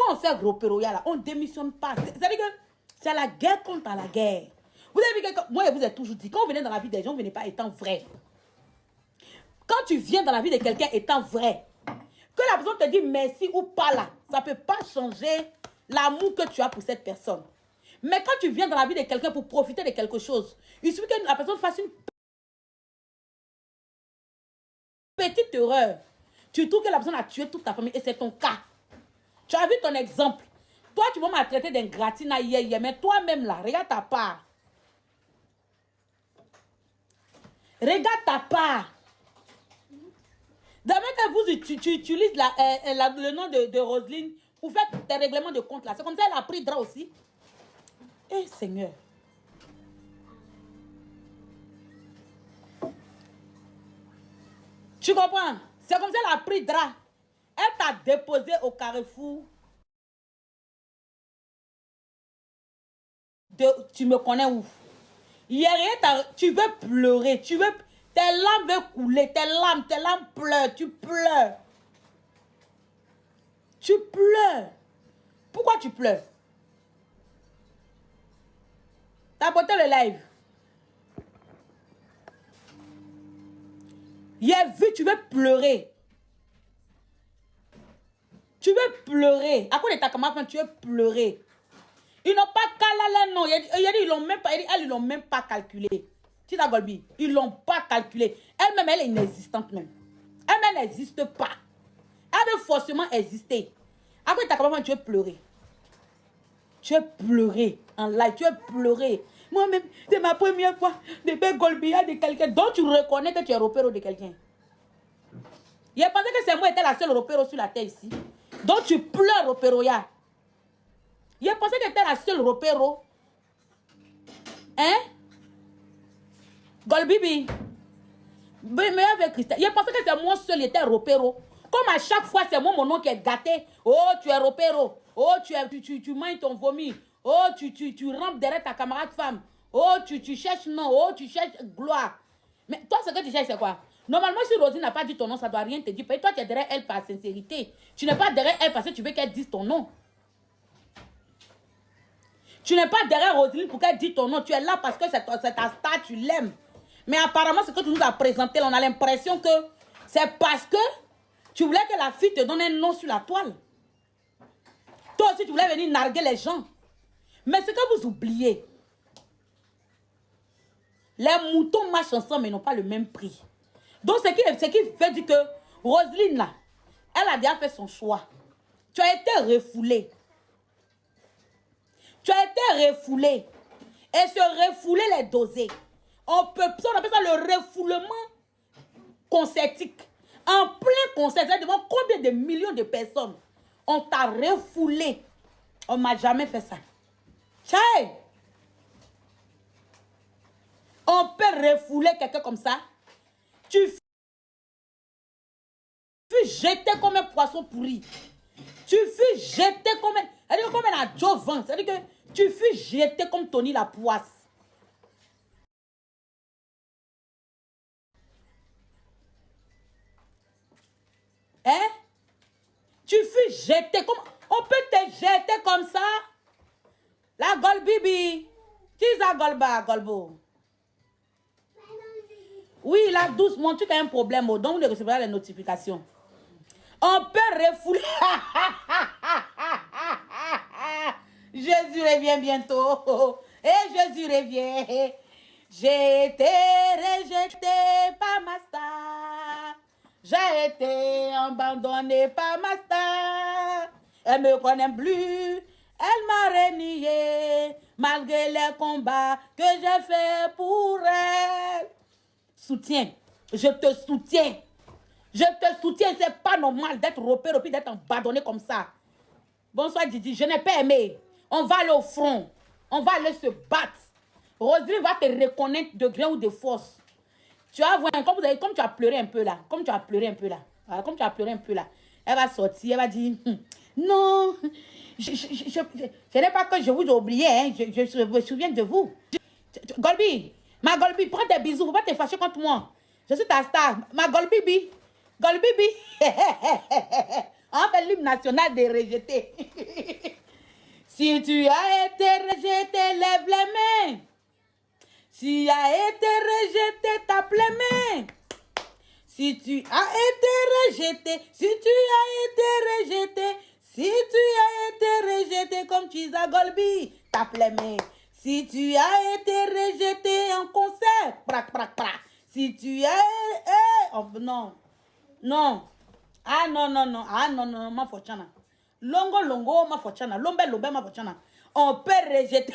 on fait repéroya là, on ne démissionne pas. C'est-à-dire que c'est la guerre contre la guerre. Vous avez vu que moi, je vous ai toujours dit, quand vous venez dans la vie des gens, vous ne venez pas étant vrai. Quand tu viens dans la vie de quelqu'un étant vrai, que la personne te dit merci ou pas là, ça ne peut pas changer l'amour que tu as pour cette personne. Mais quand tu viens dans la vie de quelqu'un pour profiter de quelque chose, il suffit que la personne fasse une petite erreur. Tu trouves que la personne a tué toute ta famille et c'est ton cas. Tu as vu ton exemple. Toi, tu vas me traiter d'ingratina hier, mais toi-même là, regarde ta part. Regarde ta part. D'abord que tu utilises le nom de Roselyne pour faire tes règlements de compte là. C'est comme ça qu'elle a pris drap aussi. Eh Seigneur. Tu comprends? C'est comme ça qu'elle a pris drap. Elle t'a déposé au carrefour. Tu me connais où? Hier, tu veux pleurer. Tes larmes veulent couler. Tes larmes pleurent. Tu pleures. Tu pleures. Pourquoi tu pleures? T'as porté le live. Hier vu, tu veux pleurer. Tu veux pleurer. À cause de ta camarade, tu veux pleurer. Ils n'ont pas calculé, non. Ils l'ont même pas, ils l'ont même pas calculé. Tu t'as Golbi, ils l'ont pas calculé. Elle-même, elle est inexistante même. Elle-même n'existe pas. Elle veut forcément exister. Après ta camarade, tu veux pleurer. Tu veux pleurer en live. Tu veux pleurer. Moi-même, c'est ma première fois de faire Golbia de quelqu'un dont tu reconnais que tu es repéro de quelqu'un. Il a pensé que c'est moi qui étais la seule repéro sur la terre ici. Donc tu pleures repéroya. Il a pensé que tu étais la seule repéro. Hein? Golbibi. Mais avec Christelle. Il a pensé que c'est moi seul qui était repéro. Comme à chaque fois, c'est moi mon nom qui est gâté. Oh, tu es repéro. Oh, tu manges ton vomi. Oh, tu rampes derrière ta camarade femme. Oh, tu cherches non. Oh, tu cherches gloire. Mais toi, ce que tu cherches, c'est quoi? Normalement, si Rosine n'a pas dit ton nom, ça ne doit rien te dire. Et toi, tu es derrière elle par sincérité. Tu n'es pas derrière elle parce que tu veux qu'elle dise ton nom. Tu n'es pas derrière Rosine pour qu'elle dise ton nom. Tu es là parce que c'est ta star, tu l'aimes. Mais apparemment, ce que tu nous as présenté, là, on a l'impression que c'est parce que tu voulais que la fille te donne un nom sur la toile. Toi aussi, tu voulais venir narguer les gens. Mais ce que vous oubliez, les moutons marchent ensemble mais n'ont pas le même prix. Donc, ce qui fait dire que Roselyne, là, elle a déjà fait son choix. Tu as été refoulé. Tu as été refoulé. Et ce refoulé, les dosé. On appelle ça le refoulement concertique. En plein concert, devant combien de millions de personnes on t'a refoulé. On ne m'a jamais fait ça. Tchai! On peut refouler quelqu'un comme ça. Tu fus jeté comme un poisson pourri. Tu fus jeté comme un jovan. C'est-à-dire que tu fus jeté comme Tony la poisse. Hein? Tu fus jeté comme... On peut te jeter comme ça. La Golbibi. Qui est la Golba, Golbo? Oui, là, doucement, tu as un problème. Donc, vous ne recevrez pas les notifications. On peut refouler. Jésus revient bientôt. Et Jésus revient. J'ai été rejeté par ma star. J'ai été abandonné par ma star. Elle me connaît plus. Elle m'a renié. Malgré les combats que j'ai fait pour elle. Soutiens. Je te soutiens. Je te soutiens. C'est pas normal d'être repéré puis d'être abandonné comme ça. Bonsoir Didi. Je n'ai pas aimé. On va aller au front. On va aller se battre. Roselyne va te reconnaître de gré ou de force. Tu vas voir, comme tu as pleuré un peu là. Comme tu as pleuré un peu là. Voilà, comme tu as pleuré un peu là. Elle va sortir. Elle va dire, non. Ce n'est pas que je vous ai oublié. Hein. Je me souviens de vous. Golbi. Ma Golbi, prends tes bisous. Faut pas te fâcher contre moi. Je suis ta star. Ma Golbibi. Golbibi. On fait l'hymne national des rejetés. Si tu as été rejeté, lève les mains. Si tu as été rejeté, tape les mains. Si tu as été rejeté, si tu as été rejeté, si tu as été rejeté comme Chisa Golbi, tape les mains. Si tu as été rejeté en concert, prac, prac, prac. Si tu as... oh, non, non. Ah non, non, non. Ah non, non, ma fortuna. Longo, longo, ma fortuna. Lombe, lombe, ma fortuna. On peut rejeter...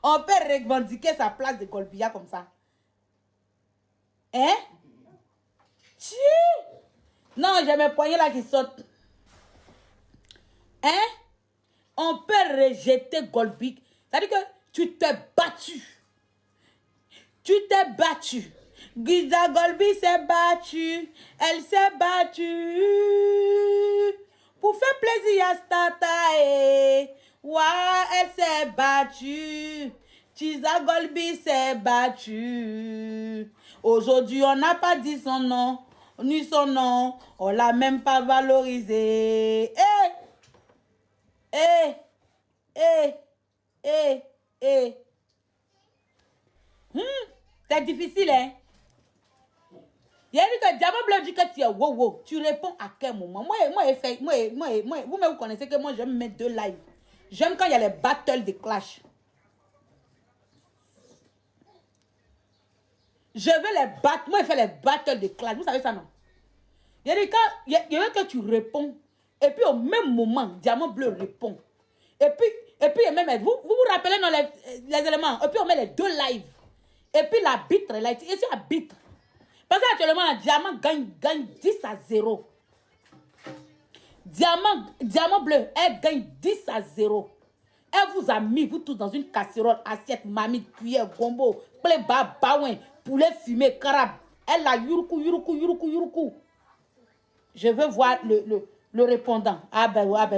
On peut revendiquer sa place de Golbia comme ça. Hein? Si. Non, j'ai mes poignets là qui sautent. Hein? On peut rejeter Golbi. C'est-à-dire que tu t'es battu. Tu t'es battu. Giza Golbi s'est battue. Elle s'est battue. Pour faire plaisir à Stata. Ouais, elle s'est battue. Chisa Golbi s'est battue. Aujourd'hui, on n'a pas dit son nom, ni son nom. On l'a même pas valorisé. C'est difficile, hein? Il y a dit que Diamant Bleu dit que tu es wow. Tu réponds à quel moment? Vous connaissez que moi, j'aime mettre 2 lives. J'aime quand il y a les battles de clash. Je veux les battre. Moi, je fais les battles de clash. Vous savez ça, non? Il y a des cas, il y a que tu réponds. Et puis, au même moment, Diamant Bleu répond. Et puis même, vous rappelez dans les éléments. Et puis, on met les 2 lives. Et puis, l'arbitre, là, et c'est l'arbitre. Parce qu'actuellement, Diamant gagne 10-0. Diamant Bleu, elle gagne 10-0. Elle vous a mis, vous tous, dans une casserole, assiette, mamie, cuillère, gombo, plein baouin, poulet fumé, carabe. Elle a yuruku. Je veux voir le répondant. Ah ben non.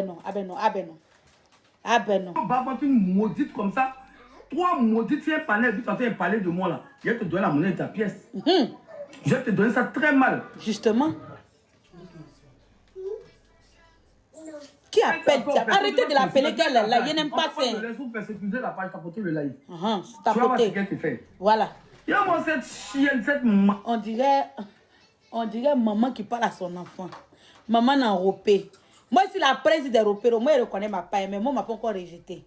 Quand tu maudite comme ça, toi maudite, tu es parlé, tu es en train de parler de moi là. Je vais te donner la monnaie de ta pièce. Je vais te donner ça très mal. Justement. Qui appelle ça? Arrêtez de l'appeler qu'elle est là. Il n'aime pas ça. Vous persécutez la page, tapoter le live. Tu vas voir ce qu'elle te fait. Voilà. Il y a moi cette chienne, cette maman. On dirait maman qui parle à son enfant. Maman n'a ropé. Moi, si la presse des ropéros, moi, je reconnais ma paille, mais moi, on ne m'a pas encore rejeté.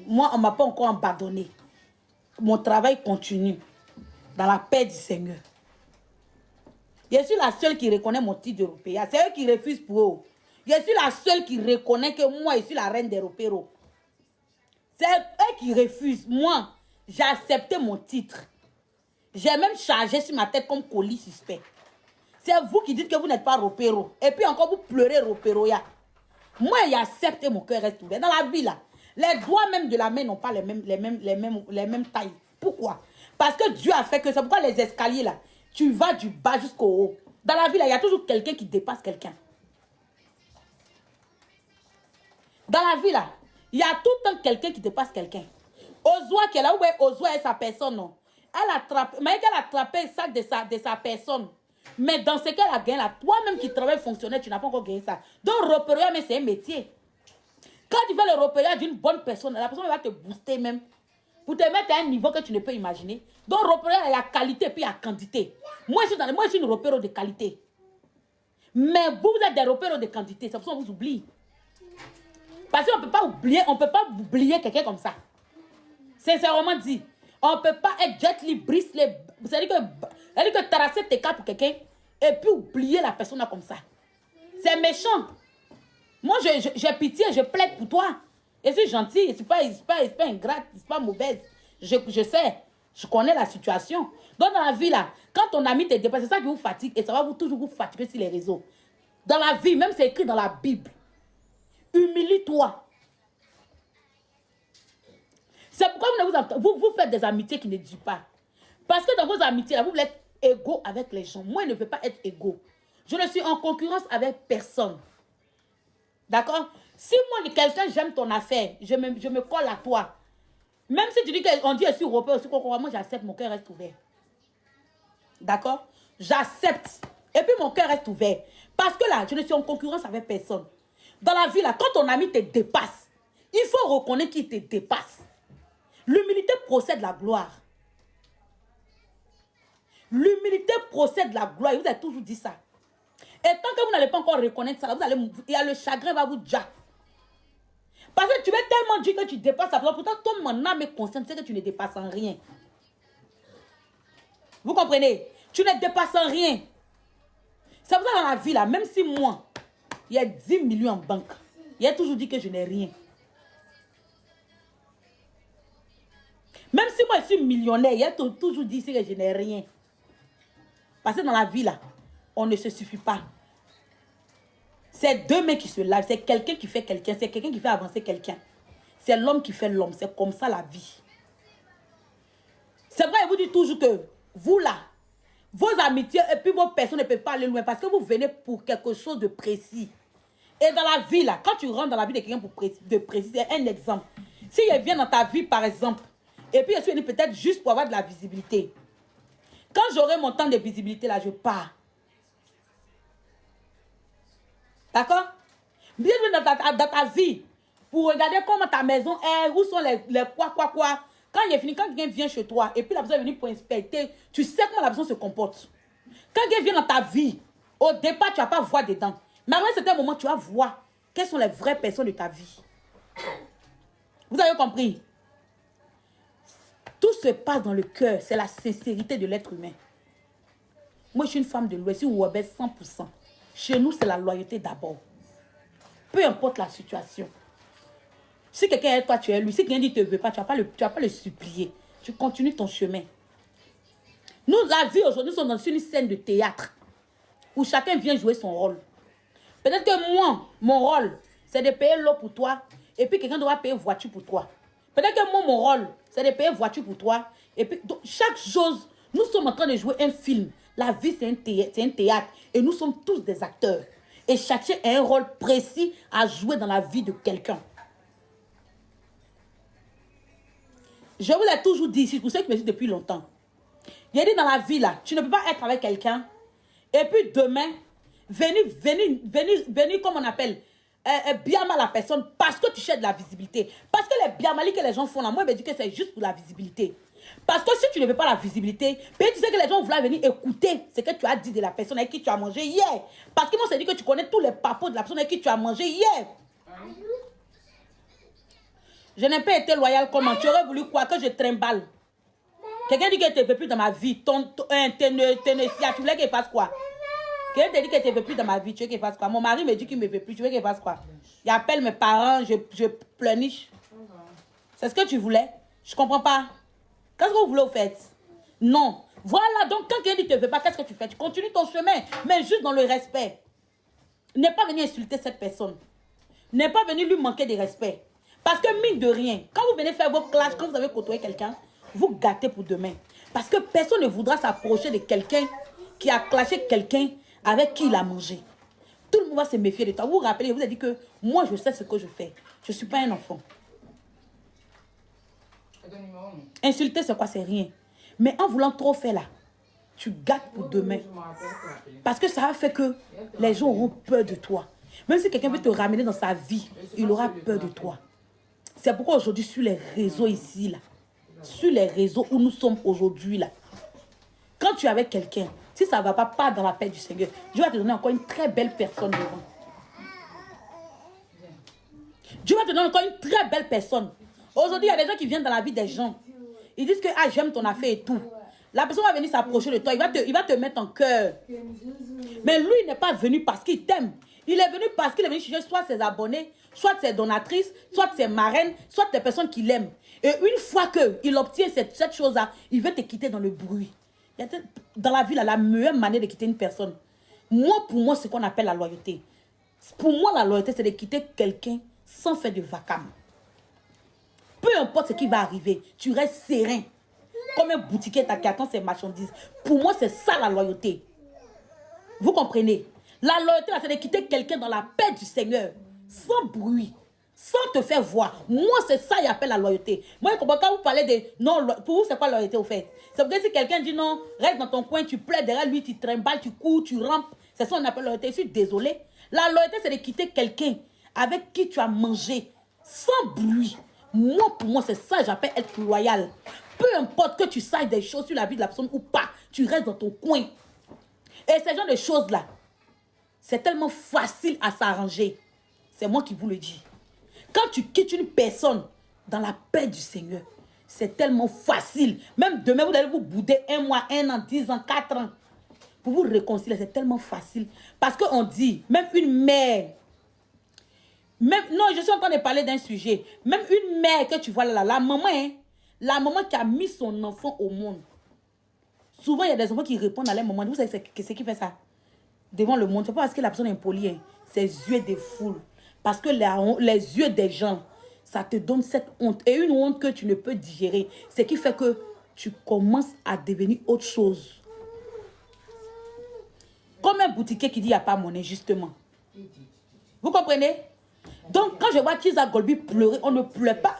Moi, on ne m'a pas encore abandonné. Mon travail continue dans la paix du Seigneur. Je suis la seule qui reconnaît mon titre d'Européen. C'est eux qui refusent pour eux. Je suis la seule qui reconnaît que moi, je suis la reine des ropéros. C'est eux qui refusent. Moi, j'ai accepté mon titre. J'ai même chargé sur ma tête comme colis suspect. C'est vous qui dites que vous n'êtes pas ropéro. Et puis encore, vous pleurez ropéroya. Moi, j'accepte, mon cœur reste ouvert. Dans la vie, là, les doigts même de la main n'ont pas les mêmes tailles. Pourquoi? Parce que Dieu a fait que c'est pourquoi les escaliers, là, tu vas du bas jusqu'au haut. Dans la vie, là, il y a toujours quelqu'un qui dépasse quelqu'un. Dans la vie, là, il y a tout le temps quelqu'un qui dépasse quelqu'un. Ozwa qui est là, ouais, Ozwa est sa personne, non. Elle attrape, mais elle a attrapé ça de sa personne. Mais dans ce qu'elle a gagné là, toi-même qui travailles fonctionnaire, tu n'as pas encore gagné ça. Donc, repérer, mais c'est un métier. Quand tu fais le repérage d'une bonne personne, la personne va te booster même. Pour te mettre à un niveau que tu ne peux imaginer. Donc, repérer, il y a qualité et puis il y a quantité. Moi, je suis une repéreuse de qualité. Mais vous êtes des repéros de quantité. C'est pour ça qu'on vous oublie. Parce qu'on ne peut pas oublier quelqu'un comme ça. Sincèrement dit. On ne peut pas être jet li, brise les... C'est-à-dire que terrasser tes cas pour quelqu'un et puis oublier la personne là comme ça. C'est méchant. Moi, j'ai pitié, je plaide pour toi. Je suis gentille, je ne suis pas ingrate, je ne suis pas mauvaise. Je sais, je connais la situation. Donc, dans la vie, là, quand ton ami te dépasse, c'est ça qui vous fatigue et ça va toujours vous fatiguer sur les réseaux. Dans la vie, même c'est écrit dans la Bible. Humilie-toi. C'est pourquoi vous faites des amitiés qui ne durent pas. Parce que dans vos amitiés, là, vous voulez être égaux avec les gens. Moi, je ne veux pas être égaux. Je ne suis en concurrence avec personne. D'accord? Si moi, quelqu'un, j'aime ton affaire, je me colle à toi. Même si tu dis qu'on dit je suis européen aussi, moi, j'accepte, mon cœur reste ouvert. D'accord? J'accepte. Et puis mon cœur reste ouvert. Parce que là, je ne suis en concurrence avec personne. Dans la vie, là, quand ton ami te dépasse, il faut reconnaître qu'il te dépasse. L'humilité procède de la gloire. L'humilité procède de la gloire. Il vous a toujours dit ça. Et tant que vous n'allez pas encore reconnaître ça, vous allez, il y a le chagrin va vous dire. Parce que tu veux tellement dire que tu dépasses la personne. Pourtant, toi, mon âme est consciente, c'est que tu ne dépasses en rien. Vous comprenez? Tu ne dépasses en rien. C'est pour ça dans la vie, là, même si moi, il y a 10 millions en banque, il a toujours dit que je n'ai rien. Même si moi, je suis millionnaire, il a toujours dit que je n'ai rien. Parce que dans la vie, là, on ne se suffit pas. C'est deux mains qui se lavent. C'est quelqu'un qui fait quelqu'un. C'est quelqu'un qui fait avancer quelqu'un. C'est l'homme qui fait l'homme. C'est comme ça la vie. C'est vrai, je vous dis toujours que vous, là, vos amitiés et puis vos personnes ne peuvent pas aller loin parce que vous venez pour quelque chose de précis. Et dans la vie, là, quand tu rentres dans la vie de quelqu'un de précis, c'est un exemple. Si je viens dans ta vie, par exemple, et puis je suis venu peut-être juste pour avoir de la visibilité. Quand j'aurai mon temps de visibilité, là, je pars. D'accord? Bienvenue dans ta vie pour regarder comment ta maison est, où sont les quoi. Quand il est fini, quand quelqu'un vient chez toi et puis la personne est venue pour inspecter, tu sais comment la personne se comporte. Quand quelqu'un vient dans ta vie, au départ, tu ne vas pas voir dedans. Mais à un certain moment, tu vas voir quelles sont les vraies personnes de ta vie. Vous avez compris? Tout se passe dans le cœur. C'est la sincérité de l'être humain. Moi, je suis une femme de l'Ouest, je suis Wabès 100%. Chez nous, c'est la loyauté d'abord. Peu importe la situation. Si quelqu'un est toi, tu es lui. Si quelqu'un dit ne te veut pas, tu ne vas pas le supplier. Tu continues ton chemin. Nous, la vie aujourd'hui, nous sommes dans une scène de théâtre où chacun vient jouer son rôle. Peut-être que moi, mon rôle, c'est de payer l'eau pour toi et puis quelqu'un doit payer voiture pour toi. Peut-être que moi, mon rôle, c'est de payer voiture pour toi. Et puis, donc, chaque chose, nous sommes en train de jouer un film. La vie, c'est un théâtre. Et nous sommes tous des acteurs. Et chacun a un rôle précis à jouer dans la vie de quelqu'un. Je vous l'ai toujours dit ici, pour ceux qui me disent depuis longtemps. Il a dit dans la vie, là, tu ne peux pas être avec quelqu'un. Et puis demain, venir comme on appelle, bien mal la personne parce que tu cherches de la visibilité. Parce que les bien mal que les gens font là, moi, je me dis que c'est juste pour la visibilité. Parce que si tu ne veux pas la visibilité, peut-être tu sais que les gens vont venir écouter ce que tu as dit de la personne avec qui tu as mangé hier. Parce qu'ils vont se dire que tu connais tous les papos de la personne avec qui tu as mangé hier. Je n'ai pas été loyal comment. Tu aurais voulu quoi? Que je trimballe. Quelqu'un dit que tu ne veux plus dans ma vie. Tu voulais qu'il fasse quoi? Quelqu'un te dit que tu ne veux plus dans ma vie. Tu veux qu'il fasse quoi? Mon mari me dit qu'il ne me veut plus. Tu veux qu'il fasse quoi? Il appelle mes parents. Je pleurniche. C'est ce que tu voulais? Je ne comprends pas. Qu'est-ce que vous voulez au fait? Non. Voilà. Donc, quand quelqu'un dit que tu ne veux pas, qu'est-ce que tu fais? Tu continues ton chemin. Mais juste dans le respect. N'est pas venu insulter cette personne. N'est pas venu lui manquer de respect. Parce que mine de rien, quand vous venez faire vos clashs, quand vous avez côtoyé quelqu'un, vous gâtez pour demain. Parce que personne ne voudra s'approcher de quelqu'un qui a clashé quelqu'un avec qui il a mangé. Tout le monde va se méfier de toi. Vous vous rappelez, je vous ai dit que moi, je sais ce que je fais. Je ne suis pas un enfant. Insulter, c'est quoi? C'est rien. Mais en voulant trop faire là, tu gâtes pour demain. Parce que ça a fait que les gens auront peur de toi. Même si quelqu'un veut te ramener dans sa vie, il aura peur de toi. C'est pourquoi aujourd'hui, sur les réseaux ici, là, sur les réseaux où nous sommes aujourd'hui, là, quand tu es avec quelqu'un, si ça ne va pas dans la paix du Seigneur, Dieu va te donner encore une très belle personne devant. Dieu va te donner encore une très belle personne. Aujourd'hui, il y a des gens qui viennent dans la vie des gens. Ils disent que ah, j'aime ton affaire et tout. La personne va venir s'approcher de toi, il va te mettre en cœur. Mais lui, il n'est pas venu parce qu'il t'aime. Il est venu parce qu'il est venu chercher soit ses abonnés, soit ses donatrices, soit ses marraines, soit des personnes qu'il aime. Et une fois qu'il obtient cette chose-là, il veut te quitter dans le bruit. Dans la vie, là, la meilleure manière de quitter une personne, pour moi, c'est ce qu'on appelle la loyauté. Pour moi, la loyauté, c'est de quitter quelqu'un sans faire de vacarme. Peu importe ce qui va arriver, tu restes serein. Comme un boutiquier qui attend ses marchandises. Pour moi, c'est ça la loyauté. Vous comprenez? La loyauté, c'est de quitter quelqu'un dans la paix du Seigneur. Sans bruit, sans te faire voir. Moi, c'est ça qu'il appelle la loyauté. Moi, quand vous parlez de non, pour vous, c'est quoi la loyauté au fait? C'est parce que si quelqu'un dit non, reste dans ton coin, tu plaides derrière lui, tu trimbales, tu cours, tu rampes. C'est ça qu'on appelle la loyauté. Je suis désolée. La loyauté, c'est de quitter quelqu'un avec qui tu as mangé sans bruit. Moi, pour moi, c'est ça que j'appelle être loyal. Peu importe que tu saches des choses sur la vie de la personne ou pas, tu restes dans ton coin. Et ces genre de choses-là, c'est tellement facile à s'arranger. C'est moi qui vous le dis. Quand tu quittes une personne dans la paix du Seigneur, c'est tellement facile. Même demain, vous allez vous bouder 1 mois, 1 an, 10 ans, 4 ans. Pour vous réconcilier, c'est tellement facile. Parce qu'on dit, même une mère, non, je suis en train de parler d'un sujet. Même une mère que tu vois là, la maman qui a mis son enfant au monde. Souvent, il y a des enfants qui répondent à leur maman. Vous savez ce qui fait ça? Devant le monde. Ce n'est pas parce que la personne est impolie. Hein. C'est les yeux des foules. Parce que les yeux des gens, ça te donne cette honte. Et une honte que tu ne peux digérer. Ce qui fait que tu commences à devenir autre chose. Comme un boutiquier qui dit il n'y a pas monnaie, justement. Vous comprenez? Donc, quand je vois Kizza Golby pleurer, on ne pleure pas.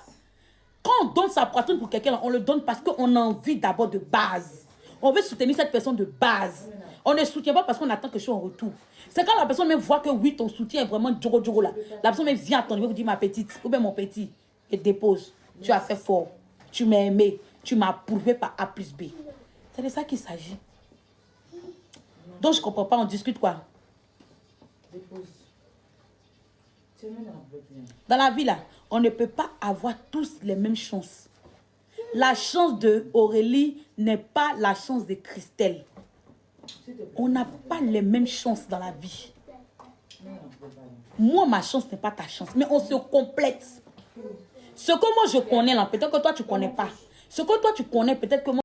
Quand on donne sa poitrine pour quelqu'un, on le donne parce qu'on a envie d'abord de base. On veut soutenir cette personne de base. On ne soutient pas parce qu'on attend quelque chose en retour. C'est quand la personne même voit que oui, ton soutien est vraiment djoro là. La personne même vient à ton niveau et vous dit ma petite, ou bien mon petit, et dépose. Tu as fait fort. Tu m'as aimé. Tu m'as prouvé par A plus B. C'est de ça qu'il s'agit. Donc je ne comprends pas, on discute quoi? Dépose. Dans la vie, là, on ne peut pas avoir tous les mêmes chances. La chance de Aurélie n'est pas la chance de Christelle. On n'a pas les mêmes chances dans la vie. Moi, ma chance n'est pas ta chance, mais on se complète. Ce que moi, je connais, là, peut-être que toi, tu ne connais pas. Ce que toi, tu connais, peut-être que moi...